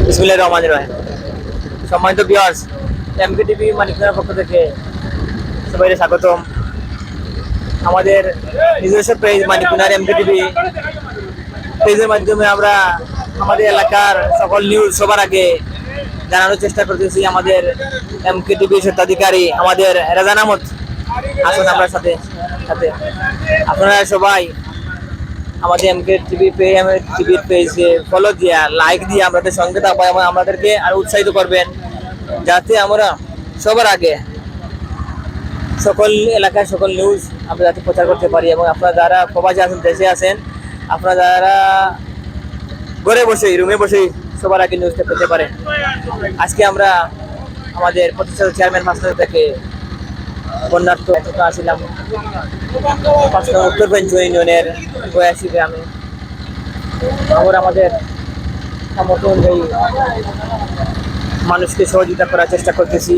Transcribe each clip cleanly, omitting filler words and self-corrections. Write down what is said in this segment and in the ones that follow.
বিসমিল্লাহির রহমানির রহিম। সম্মানিত ভিউয়ার্স, এমকে টিভি মানিকপুরের পক্ষ থেকে সবাইকে স্বাগতম। আমাদের নিজস্ব পেজ মানিকপুর এমকে টিভি পেজের মাধ্যমে আমরা আমাদের এলাকার সকল নিউজ সবার আগে জানানোর চেষ্টা করতেছি। আমাদের এমকে টিভি স্বত্বাধিকারী আমাদের রেজান আহমদ আসুন আমরা সাথে সাথে আপনারা সবাই আমাদের এমকে টিভি টিভির পেজে ফলো দিয়ে লাইক দিয়ে আমাদের সঙ্গে থাকবেন এবং আমাদেরকে আরো উৎসাহিত করবেন, যাতে আমরা সবার আগে সকল এলাকার সকল নিউজ আমরা যাতে প্রচার করতে পারি। এবং আপনারা যারা প্রবাসী আছেন, দেশে আছেন, আপনারা যারা ঘরে বসেই রুমে বসেই সবার আগে নিউজটা পেতে পারেন। আজকে আমরা আমাদের প্রতিষ্ঠাতা চেয়ারম্যান মাস্টার থেকে বন্যার্থ আসছিলাম উত্তর পেঞ্চ ইউনিয়নের 82 গ্রামে। আমরা আমাদের সামর্থ্য অনুযায়ী মানুষকে সহযোগিতা করার চেষ্টা করতেছি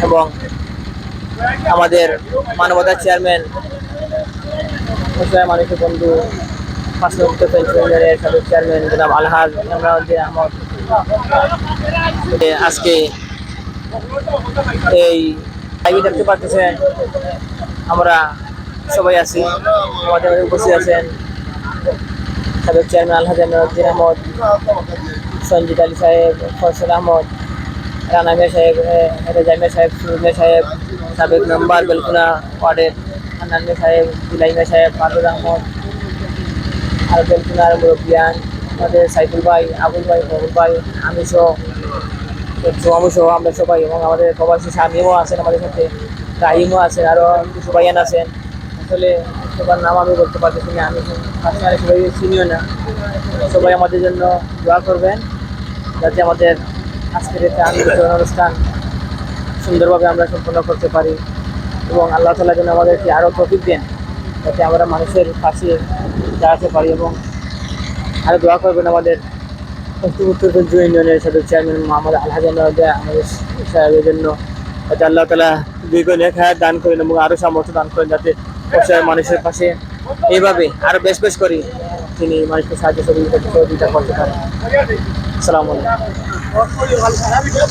এবং আমাদের মানবতার চেয়ারম্যান মানুষের বন্ধু উত্তর পেঞ্চ ইউনিয়নের সাবেক চেয়ারম্যান জনাব আলহাজ আহমদ আজকে এই লাইভে দেখতে পাচ্ছেন আমরা সবাই আছি। আমাদের উপস্থিত আছেন সাবেক চেয়ারম্যান আলহাজ আহমদ, সঞ্জিত আলী সাহেব, ফয়সাল আহমদ, রানা মিয়া সাহেব, রেজা মিয়া সাহেব, সুরমিয়া সাহেব, সাবেক মেম্বার বেলকুনা ওয়ার্ডের হান্নান মিয়া সাহেব, জুলাই মিয়া সাহেব, মাদুর আহমদ, আর বেলকুনার মুরব্বিয়ান আমাদের সাইফুল ভাই, আবুল ভাই, মহুল ভাই, আমি সহ আমরা সবাই, এবং আমাদের প্রবাসী স্বামীও আছেন আমাদের সাথে, রাহিমও আছেন, আরও কিছু ভাইয়ান আছেন। আসলে সবার নাম আমি বলতে পারতেছি না, আমি পার্সোনালি সবাই চিনিও না। সবাই আমাদের জন্য দোয়া করবেন যাতে আমাদের আজকের একটা আনন্দ অনুষ্ঠান সুন্দরভাবে আমরা সম্পন্ন করতে পারি এবং আল্লাহ তাআলা যেন আমাদেরকে আরও তৌফিক দেন যাতে আমরা মানুষের পাশে দাঁড়াতে পারি। এবং আরও দোয়া করবেন আমাদের উত্তর পেঞ্চ ইউনিয়নের সাথে চেয়ারম্যান মোহাম্মদ আলহাজ আমাদের সাহেবের জন্য, যাতে আল্লাহ তাআলা দ্বিগুণ হায়াত দান করেন এবং আরও সামর্থ্য দান করেন, যাতে অসহায় মানুষের পাশে এইভাবে আরও বেশ করে তিনি মানুষকে সাহায্য সহযোগিতা করতে পারেন। আসসালামু আলাইকুম।